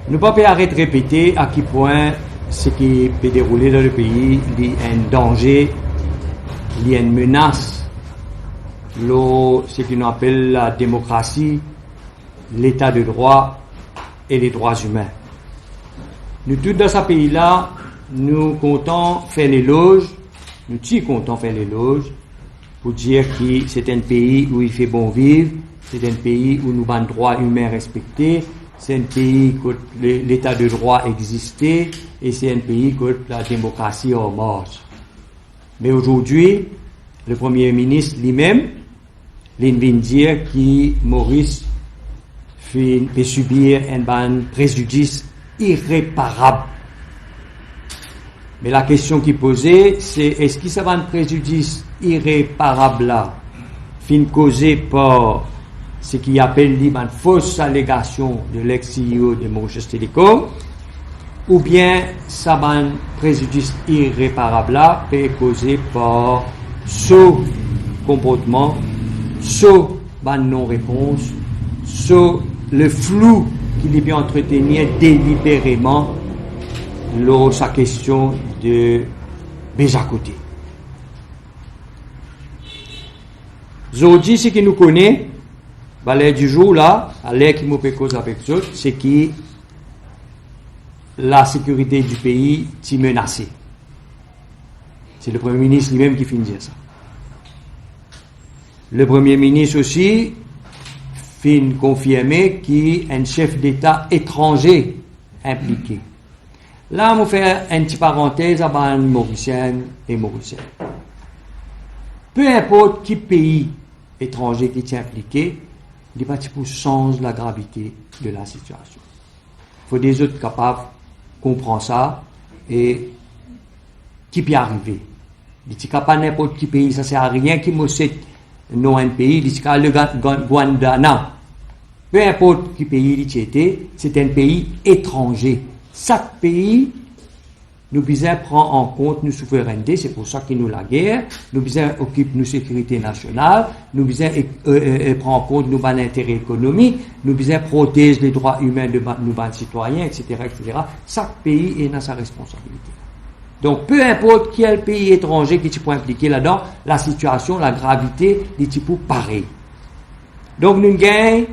Nous ne pouvons pas arrêter de répéter à quel point ce qui peut dérouler dans le pays, il y a un danger, il y a une menace, ce qu'on appelle la démocratie, l'état de droit et les droits humains. Nous tous dans ce pays-là, nous comptons faire l'éloge, nous sommes contents de faire l'éloge pour dire que c'est un pays où il fait bon vivre, c'est un pays où nous avons droits humains respectés, c'est un pays où l'état de droit existait et c'est un pays où la démocratie est en marche. Mais aujourd'hui, le Premier ministre lui-même vient dire que Maurice fait subir un préjudice irréparable. Mais la question qui est posée, c'est est-ce que ça va un préjudice irréparable là, fin causé par ce qu'il appelle une fausse allégation de l'ex-CEO de Mauritius Telecom, ou bien ça va un préjudice irréparable là, peut être causé par ce comportement, ce non-réponse, ce le flou qu'il est bien entretenu délibérément lors sa question de Béjacoté. Aujourd'hui, ce que nous connaissons, l'heure du jour là, à l'heure qui me peut cause avec eux, c'est que la sécurité du pays est menacée. C'est le Premier ministre lui-même qui finit de dire ça. Le Premier ministre aussi fin confirmer qu'il y a un chef d'État étranger impliqué. Là, on fait une petite parenthèse avant Mauriciens et Mauriciens. Peu importe quel pays étranger qui est impliqué, il n'est pas pour changer la gravité de la situation. Il faut des autres capables de comprendre ça et qui peut arriver. Il n'est pas n'importe quel pays, ça ne sert à rien qui me cite non un pays, il dit que le Guandana. Peu importe quel pays il était, c'est un pays étranger. Chaque pays, nous besoin prendre en compte nos souverainetés, c'est pour ça qu'il nous la guerre, nous besoin occuper nos sécurités nationales, nous besoin prendre en compte nos intérêts économiques, nous besoin protéger les droits humains de nos citoyens, etc., etc. Chaque pays est dans sa responsabilité. Donc, peu importe quel pays étranger qui est impliqué là-dedans, la situation, la gravité, est types pareil. Donc, nous gagnons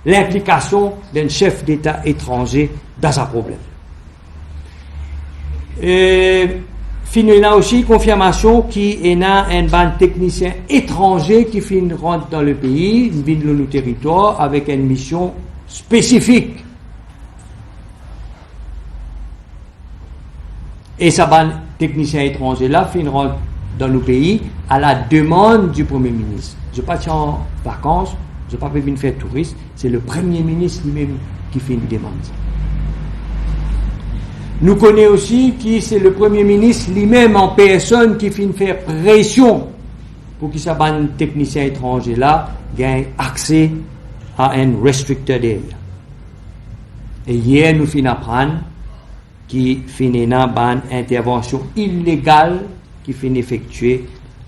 l'implication d'un chef d'État étranger dans un problème. Finalement aussi, confirmation qu'il y a un ban technicien étranger qui rentre dans le pays, vient dans nos territoires avec une mission spécifique. Et ça ban technicien étranger là, rentre dans nos pays à la demande du Premier ministre. Je ne pas en vacances, je ne pas venir faire touriste, c'est le Premier ministre lui-même qui fait une demande. Nous connaissons aussi que c'est le Premier ministre lui-même en personne qui fait faire pression pour que ce technicien étranger là gagne accès à un restricted area. Et hier, nous finissons apprendre qui finit dans une intervention illégale qui finit effectuer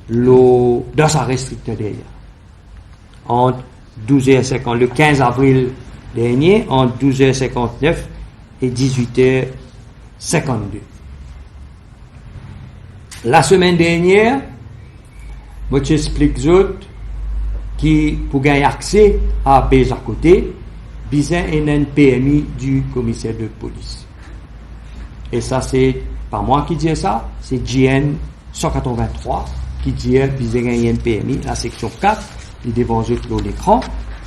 dans sa restricted area. Entre 12h50, le 15 avril dernier, entre 12h59 et 18h52. La semaine dernière, je t'explique qui, pour gagner accès à Béjacoté, besoin d'un permis du commissaire de police. Et ça, c'est pas moi qui dis ça, c'est GN 183 qui dit besoin d'un permis, la section 4, il devant l'écran,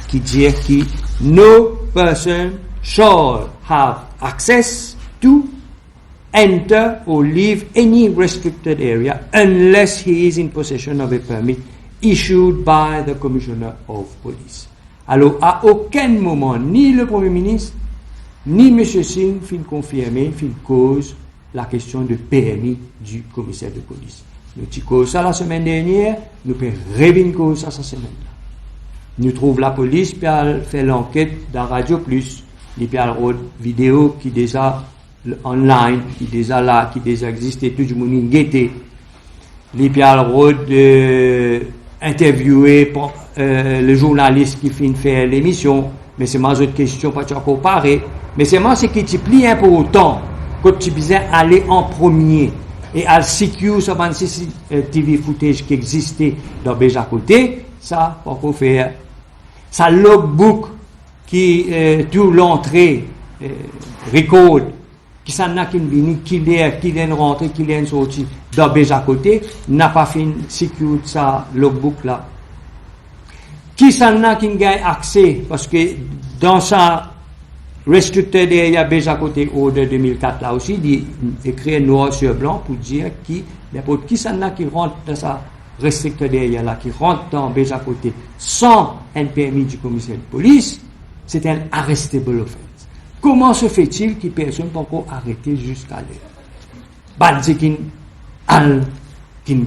qui dit que no person shall have access to enter or leave any restricted area unless he is in possession of a permit issued by the Commissioner of Police. Alors, à aucun moment, ni le Premier ministre, ni M. Singh fin confirmer, fin cause la question de permis du commissaire de police. Nous avons cause ça la semaine dernière, nous pouvons revenir cause ça cette semaine-là. Nous trouvons la police, puis elle fait l'enquête dans Radio Plus, et puis elle a vidéo qui déjà online, qui déjà là, qui déjà existe, et tout le monde guetté. Et puis elle a interviewé le journaliste qui finit faire l'émission, mais c'est ma autre question, pas tu encore parlé, mais c'est moi ce qui te plie un peu autant, quand tu besoin aller en premier, et à secure ce TV footage qui existait dans Béja côté, ça, pour qu'on faire, ça logbook qui, tout l'entrée, record, qui s'en a qui vient rentrer, qui vient sortir dans Béja côté, n'a pas fait secure ça logbook là. Qui s'en a qui gagne accès, parce que dans sa restricted area Béja côté order 2004 là aussi, il écrit noir sur blanc pour dire qui, n'importe qui s'en a qui rentre dans sa restricted area là, qui rentre dans Béja côté sans un permis du commissaire de police, c'est un arrestable offense. Comment se fait-il que personne ne peut encore arrêter jusqu'à l'heure? Baldi qui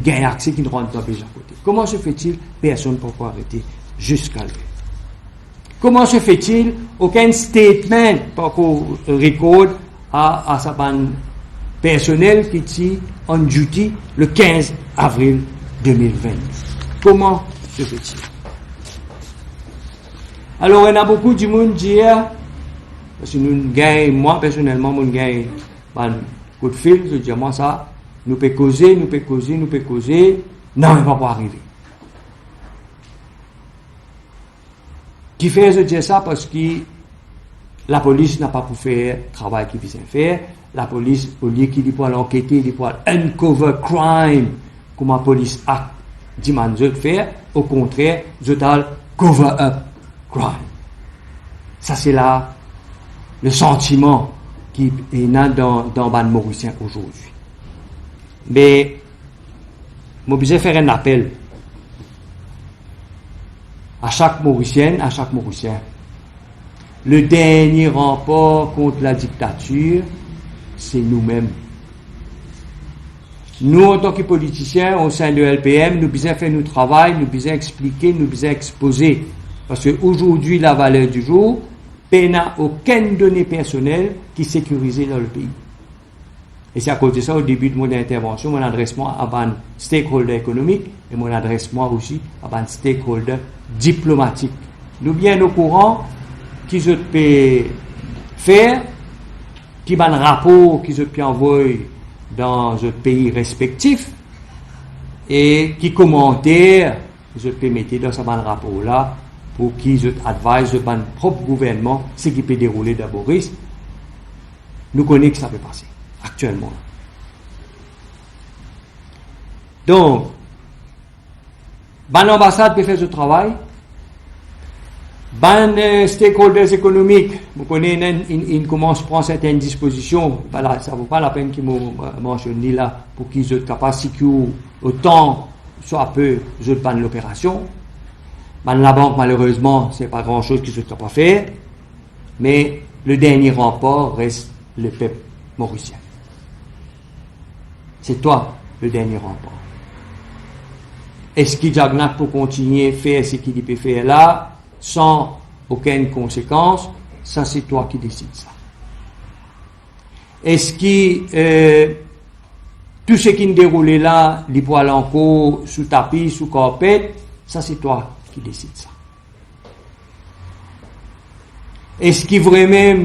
gagne accès, qui rentre dans Béja côté. Comment se fait-il personne ne peut encore arrêter jusqu'à l'heure? Comment se fait-il aucun statement par record à sa bande personnelle qui est en duty le 15 avril 2020? Comment se fait-il? Alors, il y a beaucoup de monde qui dit, parce que nous gagnons, moi personnellement, nous gagnons un coup de fil, je dis, moi ça, nous pouvons causer, non, il ne va pas arriver. Qui fait je dis ça parce que la police n'a pas pu faire le travail qu'il vient faire. La police, au lieu qu'il doit l'enquêter, il doit uncover crime, comme la police a demandé de faire, au contraire, je dois cover up crime. Ça, c'est là le sentiment qui est là dans Ban Mauricien aujourd'hui. Mais, je vais faire un appel à chaque Mauricien. Le dernier rempart contre la dictature, c'est nous-mêmes. Nous, en tant que politiciens, au sein de l'LPM, nous devons faire notre travail, nous devons expliquer, nous devons exposer. Parce qu'aujourd'hui, la valeur du jour, il n'y a aucune donnée personnelle qui est sécurisée dans le pays. Et c'est à cause de ça, au début de mon intervention, mon adressement à un stakeholder économique et mon adressement aussi à un stakeholder diplomatique. Nous bien au courant qu'ils peuvent faire, qui ban rapport qu'ils peuvent envoyer dans notre pays respectif et qui commentaires qu'ils peuvent mettre dans ce rapport là pour qu'ils advisent de ban propre gouvernement ce qui peut dérouler d'abord. Nous connaissons que ça peut passer actuellement. Donc, l'ambassade peut faire ce travail. Stakeholders économiques, vous connaissez, ils commencent à prendre certaines dispositions. Voilà, ça ne vaut pas la peine qu'ils me mentionnent là pour qu'ils soient capables de sécuriser autant, soit peu, de ban l'opération. La banque, malheureusement, ce n'est pas grand-chose qu'ils sont capables de faire. Mais le dernier rempart reste le peuple mauricien. C'est toi, le dernier rempart. Est-ce qu'il y a pour continuer à faire ce qu'il peut faire là, sans aucune conséquence? Ça, c'est toi qui décides ça. Est-ce que tout ce qui est déroulé là, les poils en cours, sous tapis, sous carpet, ça, c'est toi qui décides ça. Est-ce qu'il vraiment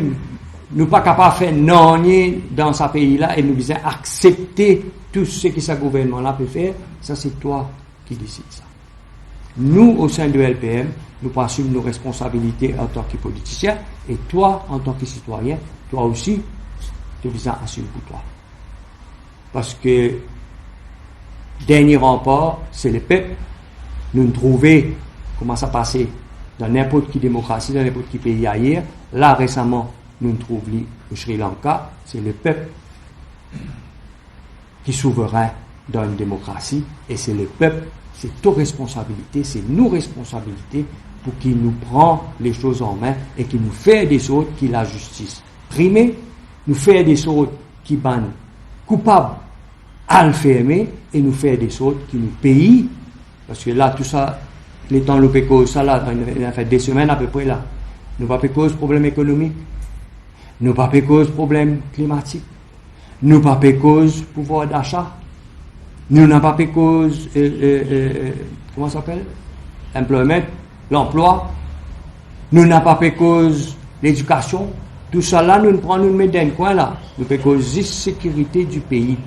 nous pas capable de faire non dans ce pays-là et nous devons accepter tout ce que ce gouvernement-là peut faire? Ça, c'est toi qui décides ça. Nous, au sein de l'LPM, nous assumons nos responsabilités en tant que politiciens et toi, en tant que citoyen, toi aussi, tu devons assumer pour toi. Parce que dernier rempart, c'est le peuple. Nous nous trouvons comment ça passait dans n'importe quelle démocratie, dans n'importe quel pays ailleurs. Là, récemment, nous nous trouvons au Sri Lanka. C'est le peuple qui est souverain dans une démocratie. Et c'est le peuple, c'est toute responsabilité, c'est nos responsabilités pour qu'il nous prenne les choses en main et qu'il nous fait des autres qui la justice primée, nous fait des autres qui ban coupables à le fermer et nous fait des autres qui nous payent. Parce que là, tout ça, les temps, nous payons ça là, on a fait des semaines à peu près là. Nous pas cause problème économique, nous pas cause problème climatique, nous pas cause pouvoir d'achat, nous n'avons pas cause comment ça s'appelle, employment, l'emploi. Nous n'avons pas fait cause l'éducation. Tout ça là, nous prenons nous mettre dans un coin là. Nous fait cause de sécurité du pays.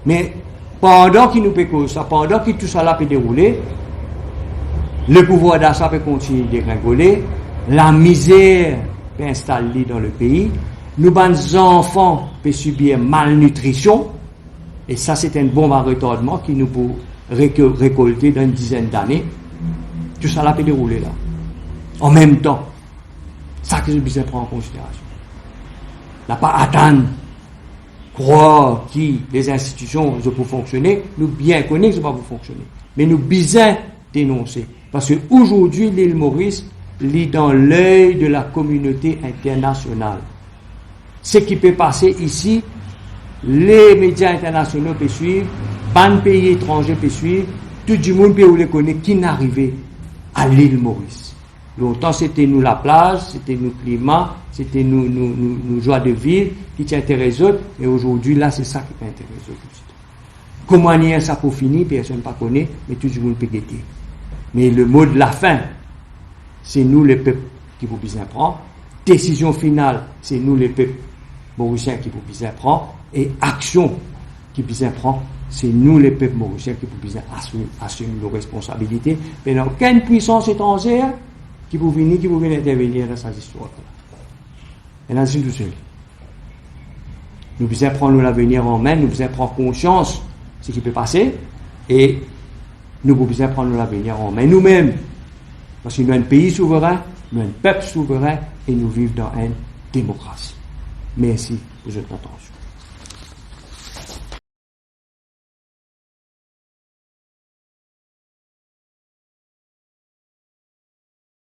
Mais pendant qu'il nous fait cause ça, pendant que tout ça là peut dérouler, le pouvoir d'achat peut continuer de dégringoler, la misère peut installer dans le pays, nos enfants peuvent subir malnutrition, et ça c'est une bombe à retardement qui nous peut récolter dans une dizaine d'années. Tout ça là peut dérouler là. En même temps, ça que je besoin prendre en considération. N'a pas attendre, croire que les institutions peuvent fonctionner, nous bien connaissons que ça va fonctionner. Mais nous besoin dénoncer. Parce qu'aujourd'hui, l'île Maurice lit dans l'œil de la communauté internationale. Ce qui peut passer ici, les médias internationaux peuvent suivre, ban pays étrangers peuvent suivre, tout le monde peut les connaître qui n'arrivait à l'île Maurice. Longtemps, c'était nous la plage, c'était nous le climat, c'était nous joie de vivre qui intéresse les autres, et aujourd'hui, là, c'est ça qui intéresse les autres. Comment ça pour finir, personne ne connaît, mais tout le monde peut guetter. Mais le mot de la fin, c'est nous les peuples qui vous besoin prendre. Décision finale, c'est nous les peuples mauriciens qui vous besoin prendre. Et action qui vous besoin prendre, c'est nous les peuples mauriciens qui vous besoin assumer nos responsabilités. Mais dans aucune puissance étrangère qui vous venir intervenir dans cette histoire. Et là, c'est tout seul. Nous besoin prendre l'avenir en main, nous besoin prendre conscience de ce qui peut passer, et nous avons besoin de prendre l'avenir en main nous-mêmes. Parce que nous sommes un pays souverain, nous sommes un peuple souverain, et nous vivons dans une démocratie. Merci pour votre attention.